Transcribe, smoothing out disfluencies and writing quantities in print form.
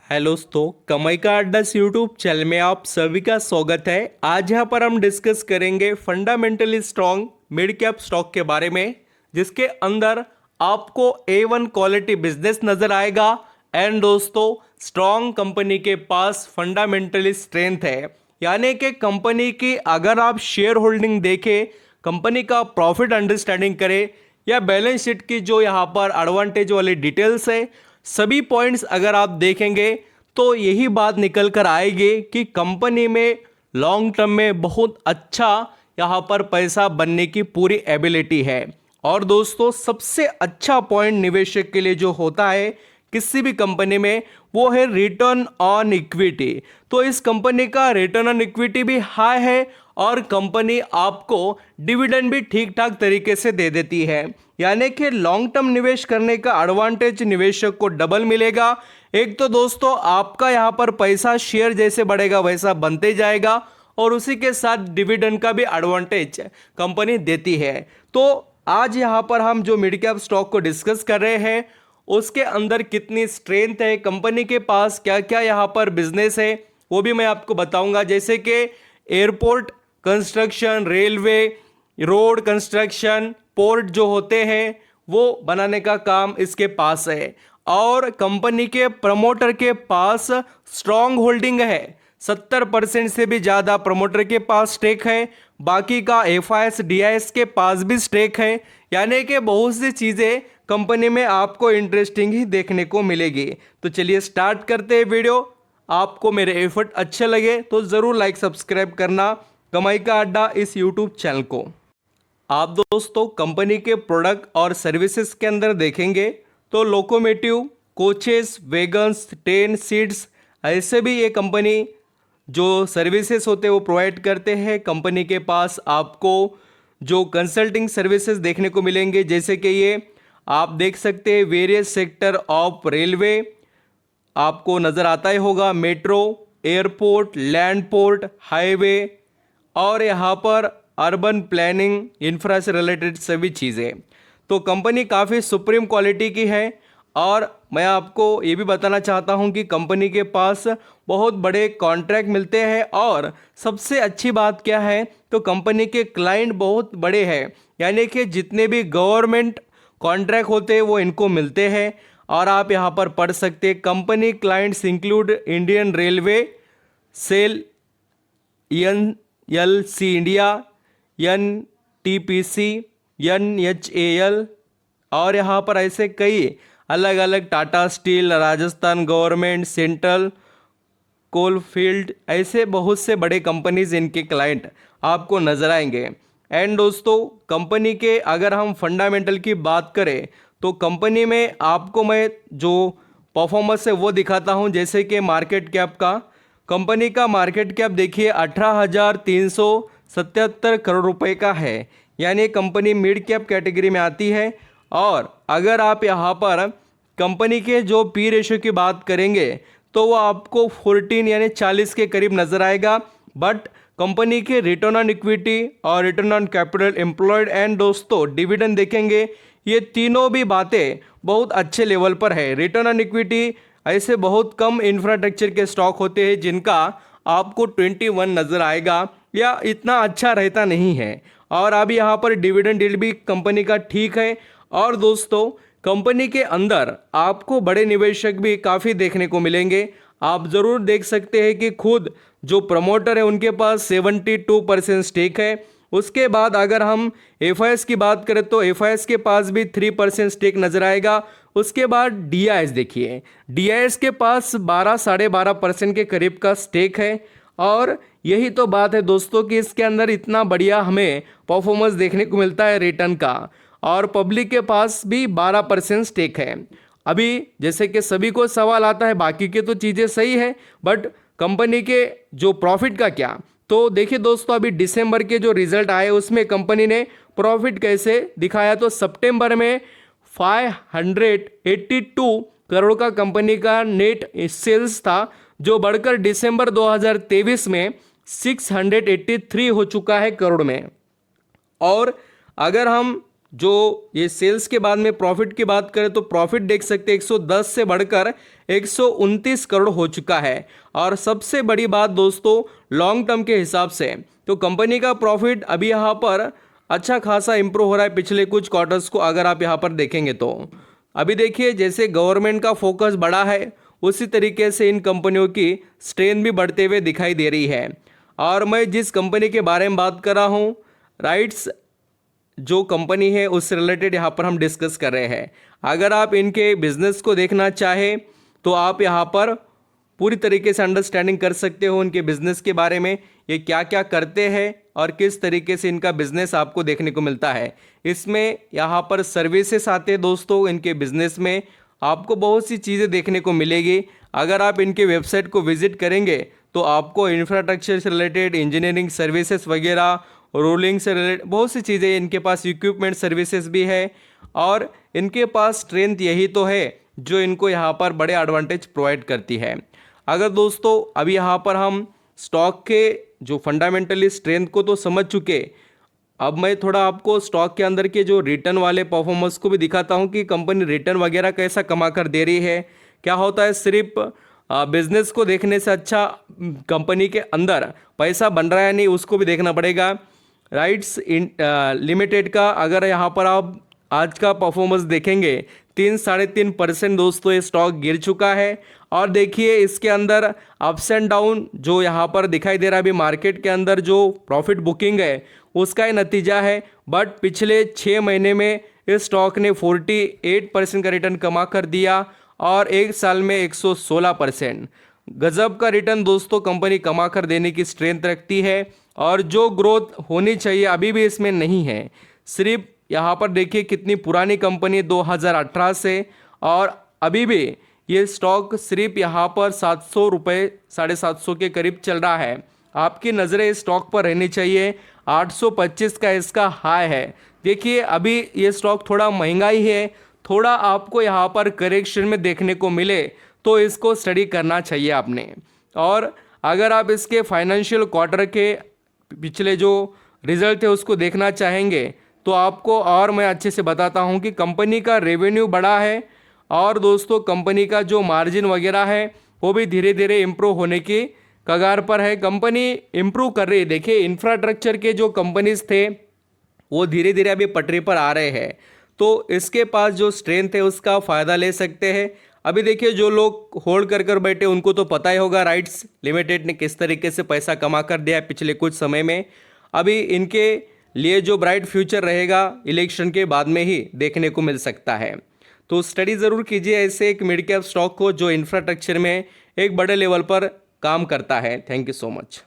Hello दोस्तों, कमाई का अड्डा यूट्यूब चैनल में आप सभी का स्वागत है। आज यहाँ पर हम डिस्कस करेंगे fundamentally strong mid cap stock के बारे में, जिसके अंदर आपको A1 क्वालिटी बिजनेस नजर आएगा एंड दोस्तों स्ट्रॉन्ग कंपनी के पास फंडामेंटली स्ट्रेंथ है। यानी कि कंपनी की अगर आप शेयर होल्डिंग देखें, कंपनी का प्रॉफिट अंडरस्टैंडिंग करें या बैलेंस शीट की जो यहाँ पर एडवांटेज वाली डिटेल्स है, सभी पॉइंट्स अगर आप देखेंगे तो यही बात निकल कर आएगी कि कंपनी में लॉन्ग टर्म में बहुत अच्छा यहाँ पर पैसा बनने की पूरी एबिलिटी है। और दोस्तों सबसे अच्छा पॉइंट निवेशक के लिए जो होता है किसी भी कंपनी में, वो है रिटर्न ऑन इक्विटी। तो इस कंपनी का रिटर्न ऑन इक्विटी भी हाई है और कंपनी आपको डिविडेंड भी ठीक ठाक तरीके से दे देती है। यानी कि लॉन्ग टर्म निवेश करने का एडवांटेज निवेशक को डबल मिलेगा। एक तो दोस्तों आपका यहाँ पर पैसा शेयर जैसे बढ़ेगा वैसा बनते जाएगा और उसी के साथ डिविडेंड का भी एडवांटेज कंपनी देती है। तो आज यहाँ पर हम जो मिड कैप स्टॉक को डिस्कस कर रहे हैं उसके अंदर कितनी स्ट्रेंथ है, कंपनी के पास क्या क्या यहाँ पर बिजनेस है, वो भी मैं आपको बताऊंगा। जैसे कि airport construction, railway, road construction, port जो होते हैं वो बनाने का काम इसके पास है। और कंपनी के प्रमोटर के पास स्ट्रॉन्ग होल्डिंग है, 70% से भी ज़्यादा प्रमोटर के पास स्टेक है। बाकी का FIS DIS के पास भी स्टेक है। यानी कि बहुत सी चीज़ें कंपनी में आपको इंटरेस्टिंग ही देखने को मिलेगी। तो चलिए स्टार्ट करते हैं वीडियो। आपको मेरे एफर्ट अच्छे लगे तो ज़रूर लाइक सब्सक्राइब करना कमाई का अड्डा इस यूट्यूब चैनल को। आप दोस्तों कंपनी के प्रोडक्ट और सर्विसेज के अंदर देखेंगे तो locomotive, coaches, wagons, train, seats, ऐसे भी ये कंपनी जो सर्विसेज होते हैं वो प्रोवाइड करते हैं। कंपनी के पास आपको जो कंसल्टिंग सर्विसेज देखने को मिलेंगे, जैसे कि ये आप देख सकते हैं वेरियस सेक्टर ऑफ रेलवे आपको नज़र आता ही होगा, metro, airport, land port, highway और यहाँ पर अर्बन प्लानिंग, इंफ्रा से रिलेटेड सभी चीज़ें। तो कंपनी काफ़ी सुप्रीम क्वालिटी की है। और मैं आपको ये भी बताना चाहता हूँ कि कंपनी के पास बहुत बड़े कॉन्ट्रैक्ट मिलते हैं और सबसे अच्छी बात क्या है तो कंपनी के क्लाइंट बहुत बड़े हैं। यानी कि जितने भी गवर्नमेंट कॉन्ट्रैक्ट होते हैं वो इनको मिलते हैं। और आप यहाँ पर पढ़ सकते हैं company clients include Indian railway, SAIL, NLC India, NTPC, NHAL और यहाँ पर ऐसे कई अलग अलग, Tata steel, Rajasthan government, central coal field, ऐसे बहुत से बड़े कंपनीज इनके क्लाइंट आपको नजर आएंगे। एंड दोस्तों कंपनी के अगर हम फंडामेंटल की बात करें तो कंपनी में आपको मैं जो परफॉर्मेंस है वो दिखाता हूं। जैसे कि मार्केट कैप का, कंपनी का मार्केट कैप देखिए 18,377 करोड़ रुपए का है। यानी कंपनी मिड कैप कैटेगरी में आती है। और अगर आप यहाँ पर कंपनी के जो पी रेशियो की बात करेंगे तो वो आपको 14 यानी 40 के करीब नजर आएगा। बट कंपनी के रिटर्न ऑन इक्विटी और return on capital employed and दोस्तों डिविडेंड देखेंगे, ये तीनों भी बातें बहुत अच्छे लेवल पर है। रिटर्न ऑन इक्विटी, ऐसे बहुत कम इंफ्रास्ट्रक्चर के स्टॉक होते हैं जिनका आपको 21 नज़र आएगा या इतना अच्छा रहता नहीं है। और अब यहाँ पर डिविडेंड यील्ड भी कंपनी का ठीक है। और दोस्तों कंपनी के अंदर आपको बड़े निवेशक भी काफ़ी देखने को मिलेंगे। आप ज़रूर देख सकते हैं कि खुद जो प्रमोटर है उनके पास 72% स्टेक है। उसके बाद अगर हम FIS की बात करें तो FIS के पास भी 3% स्टेक नज़र आएगा। उसके बाद DIS देखिए, DIS के पास 12-12.5% के करीब का स्टेक है। और यही तो बात है दोस्तों कि इसके अंदर इतना बढ़िया हमें परफॉर्मेंस देखने को मिलता है रिटर्न का। और पब्लिक के पास भी 12% स्टेक है। अभी जैसे कि सभी को सवाल आता है, बाकी के तो चीज़ें सही है बट कंपनी के जो प्रॉफिट का क्या। तो देखिए दोस्तों अभी दिसंबर के जो रिजल्ट आए उसमें कंपनी ने प्रॉफिट कैसे दिखाया, तो सितंबर में 582 करोड़ का कंपनी का नेट सेल्स था, जो बढ़कर दिसंबर 2023 में 683 हो चुका है करोड़ में। और अगर हम जो ये सेल्स के बाद में प्रॉफिट की बात करें तो प्रॉफिट देख सकते हैं 110 से बढ़कर 129 करोड़ हो चुका है। और सबसे बड़ी बात दोस्तों, लॉन्ग टर्म के हिसाब से तो कंपनी का प्रॉफिट अभी यहाँ पर अच्छा खासा इंप्रूव हो रहा है पिछले कुछ क्वार्टर्स को अगर आप यहाँ पर देखेंगे तो। अभी देखिए जैसे गवर्नमेंट का फोकस बढ़ा है उसी तरीके से इन कंपनियों की स्ट्रेंथ भी बढ़ते हुए दिखाई दे रही है। और मैं जिस कंपनी के बारे में बात कर रहा हूँ, राइट्स जो कंपनी है उससे रिलेटेड यहाँ पर हम डिस्कस कर रहे हैं। अगर आप इनके बिजनेस को देखना चाहें तो आप यहाँ पर पूरी तरीके से अंडरस्टैंडिंग कर सकते हो इनके बिजनेस के बारे में, ये क्या क्या करते हैं और किस तरीके से इनका बिजनेस आपको देखने को मिलता है। इसमें यहाँ पर सर्विसेज आते हैं दोस्तों, इनके बिजनेस में आपको बहुत सी चीज़ें देखने को मिलेगी। अगर आप इनके वेबसाइट को विजिट करेंगे तो आपको इंफ्रास्ट्रक्चर से रिलेटेड, इंजीनियरिंग सर्विसेज वगैरह, रोलिंग से रिलेटेड बहुत सी चीज़ें, इनके पास इक्विपमेंट सर्विसेज भी है। और इनके पास स्ट्रेंथ यही तो है जो इनको यहाँ पर बड़े एडवांटेज प्रोवाइड करती है। अगर दोस्तों अभी यहाँ पर हम स्टॉक के जो फंडामेंटली स्ट्रेंथ को तो समझ चुके, अब मैं थोड़ा आपको स्टॉक के अंदर के जो रिटर्न वाले परफॉर्मेंस को भी दिखाता हूँ कि कंपनी रिटर्न वगैरह कैसा कमा कर दे रही है। क्या होता है, सिर्फ बिजनेस को देखने से अच्छा कंपनी के अंदर पैसा बन रहा है नहीं उसको भी देखना पड़ेगा। राइट्स लिमिटेड का अगर यहाँ पर आप आज का परफॉर्मेंस देखेंगे 3-3.5% दोस्तों ये स्टॉक गिर चुका है। और देखिए इसके अंदर अप्स एंड डाउन जो यहाँ पर दिखाई दे रहा है अभी मार्केट के अंदर जो प्रॉफिट बुकिंग है उसका ही नतीजा है। बट पिछले 6 महीने में इस स्टॉक ने 48% का रिटर्न कमा कर दिया और एक साल में 116%। गजब का रिटर्न दोस्तों कंपनी कमा कर देने की स्ट्रेंथ रखती है। और जो ग्रोथ होनी चाहिए अभी भी इसमें नहीं है। सिर्फ यहाँ पर देखिए कितनी पुरानी कंपनी 2018 से, और अभी भी ये स्टॉक सिर्फ यहाँ पर 700 रुपये 750 के करीब चल रहा है। आपकी नज़रें इस स्टॉक पर रहनी चाहिए। 825 का इसका हाई है। देखिए अभी ये स्टॉक थोड़ा महंगा ही है, थोड़ा आपको यहाँ पर करेक्शन में देखने को मिले तो इसको स्टडी करना चाहिए आपने। और अगर आप इसके फाइनेंशियल क्वार्टर के पिछले जो रिजल्ट है उसको देखना चाहेंगे तो आपको और मैं अच्छे से बताता हूँ कि कंपनी का रेवेन्यू बढ़ा है और दोस्तों कंपनी का जो मार्जिन वगैरह है वो भी धीरे धीरे इम्प्रूव होने की कगार पर है। कंपनी इम्प्रूव कर रही है। देखिए इंफ्रास्ट्रक्चर के जो कंपनीज थे वो धीरे धीरे अभी पटरी पर आ रहे हैं, तो इसके पास जो स्ट्रेंथ है उसका फ़ायदा ले सकते हैं। अभी देखिए जो लोग होल्ड कर बैठे उनको तो पता ही होगा राइट्स लिमिटेड ने किस तरीके से पैसा कमा कर दिया है पिछले कुछ समय में। अभी इनके लिए जो ब्राइट फ्यूचर रहेगा इलेक्शन के बाद में ही देखने को मिल सकता है। तो स्टडी ज़रूर कीजिए ऐसे एक मिड कैप स्टॉक को जो इंफ्रास्ट्रक्चर में एक बड़े लेवल पर काम करता है। Thank you so much.